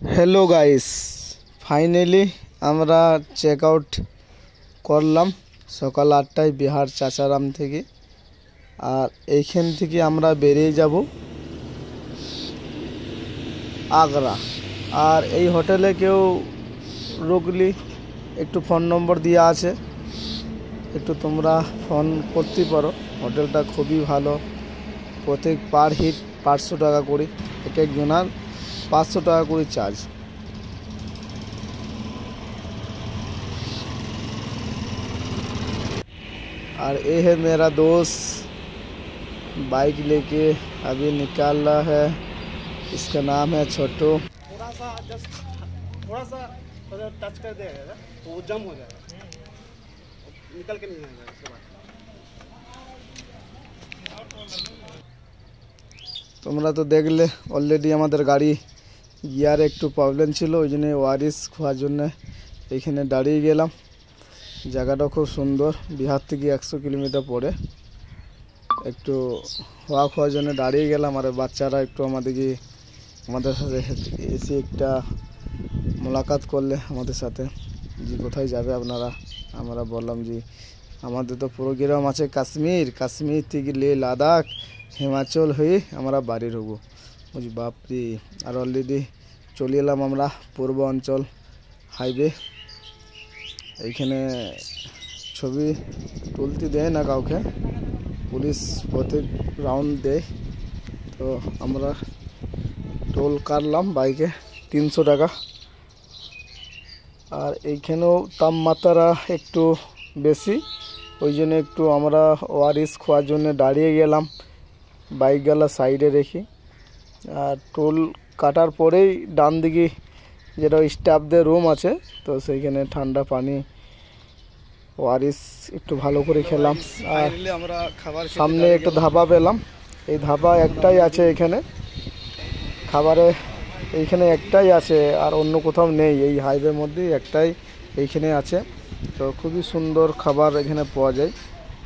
Hello guys, finally আমরা check out করলাম সকাল 8টায় বিহার চাচারাম থেকে। আর এইখান থেকে আমরা বেরিয়ে যাব আগ্রা। আর এই হোটেলে কেউ রুকলি একটু ফোন নম্বর দেওয়া আছে, একটু তোমরা ফোন করতে পারো। হোটেলটা খুবই ভালো, প্রত্যেক পার হিট 500 টাকা করে, এক একজনের 500 টাকা করে চার্জ। और ये है मेरा दोस्त, बाइक लेके अभी निकाल रहा है। इसका नाम है छोटू। थोड़ा सा टच कर देगा तो वो जम हो जाएगा, निकल के नहीं आएगा इसके बाद। তোমরা তো দেখলে অলরেডি আমাদের গাড়ি গিয়ার একটু প্রবলেম ছিল, ওই জন্য ওয়ারিস খোয়ার জন্য এখানে দাঁড়িয়ে গেলাম। জায়গাটা খুব সুন্দর, বিহার থেকে 100 কিলোমিটার পরে। একটু হওয়া খাওয়ার জন্য দাঁড়িয়ে গেলাম। আর বাচ্চারা একটু আমাদের সাথে এসে একটা মোলাকাত করলে আমাদের সাথে, যে কোথায় যাবে আপনারা। আমরা বললাম যে আমাদের তো প্রোগ্রাম আছে কাশ্মীর থেকে লে লাদাখ হিমাচল হয়ে আমরা বাড়ি ঢুকবো। বুঝি বাপরে। আর অলরেডি চলে এলাম আমরা পূর্ব অঞ্চল হাইওয়ে। এইখানে ছবি তুলতে দেয় না কাউকে, পুলিশ প্রত্যেক রাউন্ড দেয়। তো আমরা টোল কাটলাম বাইকে 300 টাকা। আর এইখানেও তাপমাত্রা একটু বেশি, ওই জন্য একটু আমরা ওয়ারিস খোয়ার জন্য দাঁড়িয়ে গেলাম, বাইকগুলো সাইডে রেখে। আর টোল কাটার পরেই ডান দিকে যেটা স্টাফদের রুম আছে, তো সেইখানে ঠান্ডা পানি ওয়ারিস একটু ভালো করে খেলাম। আর আমরা সামনে একটা ধাবা পেলাম, এই ধাবা একটাই আছে এখানে, খাবারে এইখানে একটাই আছে, আর অন্য কোথাও নেই। এই হাইওয়ের মধ্যেই একটাই এইখানে আছে। তো খুবই সুন্দর খাবার এখানে পাওয়া যায়।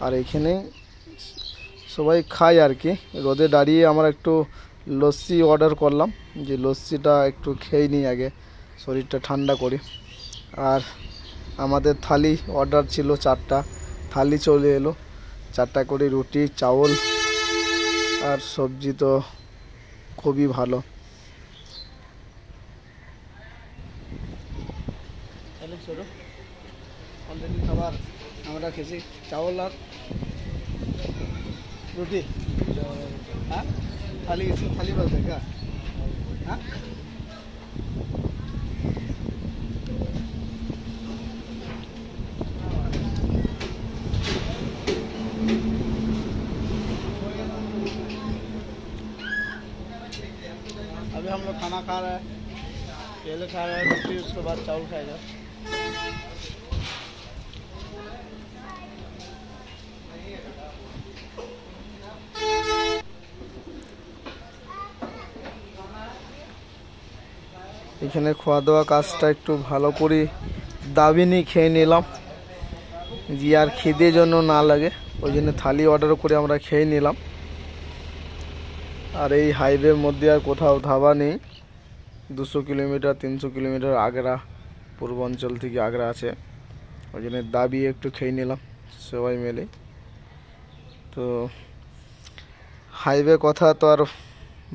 আর এইখানে সবাই খায় আর কি। রোদে দাঁড়িয়ে আমরা একটু লস্যি অর্ডার করলাম, যে লস্যিটা একটু খেয়ে নিই আগে, শরীরটা ঠান্ডা করি। আর আমাদের থালি অর্ডার ছিল 4টা, থালি চলে এলো। 4টা করে রুটি, চাউল আর সবজি তো খুবই ভালো। অলরেডি খাবার আমরা খেয়েছি, চাউল আর রুটি। हाँ थाली थाली बोलते हैं क्या? हाँ अभी हम लोग खाना खा रहे हैं, पहले खा रहे हैं रोटी, उसके बाद चावल खाएगा। এখানে খাওয়া দাওয়া কাজটা একটু ভালো করে দাবিনি খেয়ে নিলাম, যে আর খিদে জন্য না লাগে, ওই জন্য থালি অর্ডার করে আমরা খেয়ে নিলাম। আর এই হাইওয়ের মধ্যে আর কোথাও ধাবা নেই। 200 কিলোমিটার 300 কিলোমিটার আগ্রা, পূর্বাঞ্চল থেকে আগ্রা আছে, ওই জন্য দাবি একটু খেয়ে নিলাম সবাই মিলে। তো হাইওয়ে কথা তো আর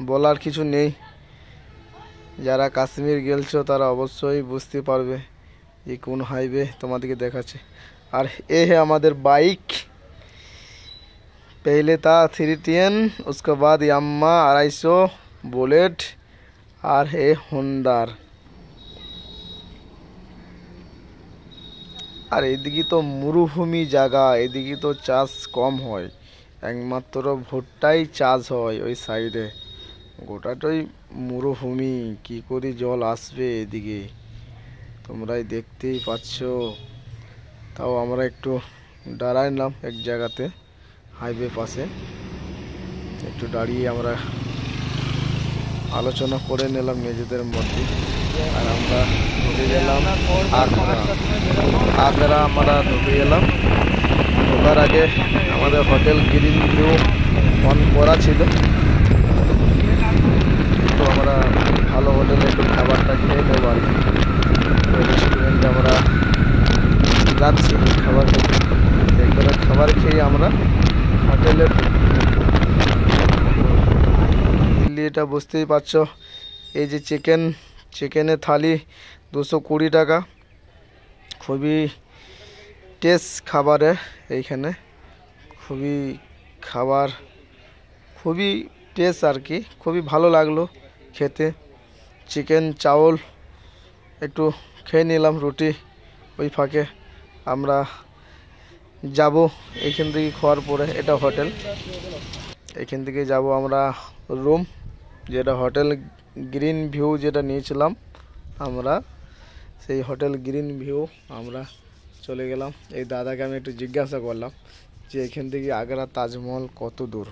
বলার কিছু নেই, যারা কাশ্মীর গেলছো তারা অবশ্যই বুঝতে পারবে যে কোন হাইওয়ে তোমাদেরকে দেখাচ্ছে। আর এ है আমাদের বাইক, पहले था 310, उसके बाद याम्मा 250 बुलेट, আর है হোন্ডার। আর এদিকে তো মরুভূমি জায়গা, এদিকে তো চাষ কম হয়, একমাত্র ভুট্টাই চাষ হয় ওই সাইডে। গোটাটাই মরুভূমি, কি করে জল আসবে এদিকে তোমরাই দেখতেই পাচ্ছ। তাও আমরা একটু দাঁড়াইলাম এক জায়গাতে হাইওয়ে পাশে, একটু দাঁড়িয়ে আমরা আলোচনা করে নিলাম নিজেদের মধ্যে। আর আমরা ঢুকে গেলাম আগ্রা। আমরা ঢুকে গেলাম, ঢোকার আগে আমাদের হোটেল গ্রিন ভিউ অন করা ছিল, তো আমরা ভালো হোটেলে একটু খাবার খাবারটা খেয়ে নেবো আর কি। রেস্টুরেন্টে আমরা যাচ্ছি খাবার খেতে। এরপরে খাবার খেয়ে আমরা হোটেলে দিল্লি, এটা বুঝতেই পারছো। এই যে চিকেনের থালি 220 টাকা, খুবই টেস্ট খাবারে এইখানে, খুবই খাবার খুবই টেস্ট আর কি, খুবই ভালো লাগলো খেতে। চিকেন চাউল একটু খেয়ে নিলাম, রুটি ওই ফাঁকে। আমরা যাব এইখান থেকে খাওয়ার পরে, এটা হোটেল, এখান থেকে যাব আমরা রুম, যেটা হোটেল গ্রিন ভিউ যেটা নিয়েছিলাম আমরা, সেই হোটেল গ্রিন ভিউ আমরা চলে গেলাম। এই দাদাকে আমি একটু জিজ্ঞাসা করলাম যে এখান থেকে আগ্রা তাজমহল কত দূর।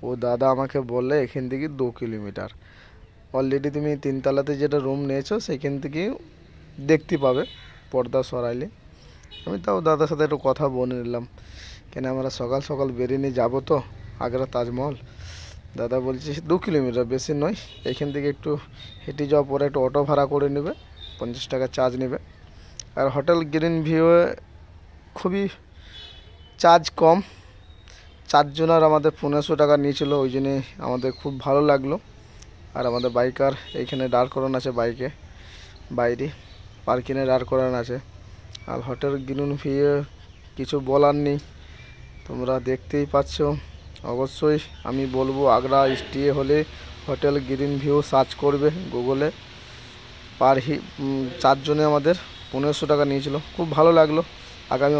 ও দাদা আমাকে বললে এখান থেকে 2 কিলোমিটার। অলরেডি তুমি 3 তলাতে যেটা রুম নিয়েছো সেখান থেকে দেখতে পাবে পর্দা সরাইলে। আমি তাও দাদার সাথে একটু কথা বলে নিলাম, কেন আমরা সকাল সকাল বেরিয়ে যাবো তো আগ্রা তাজমহল। দাদা বলছে 2 কিলোমিটার, বেশি নয়। এখান থেকে একটু হেঁটে যাওয়ার পরে একটু অটো ভাড়া করে নেবে, 50 টাকা চার্জ নেবে। আর হোটেল গ্রিন ভিউয়ে খুবই চার্জ কম, 4 জনের আমাদের 1500 টাকা নিয়েছিল, ওই জন্যে আমাদের খুব ভালো লাগলো। আর আমাদের বাইকার এইখানে দাঁড় করানো আছে, বাইকে বাইরে পার্কিংয়ে দাঁড় করানো আছে। আর হোটেল গ্রিন ভিউয়ে কিছু বলার নেই, তোমরা দেখতেই পাচ্ছ। অবশ্যই আমি বলবো আগ্রা স্টে হলে হোটেল গ্রিন ভিউ সার্চ করবে গুগলে। 4 জনে আমাদের 1500 টাকা নিয়েছিল, খুব ভালো লাগলো। আগামী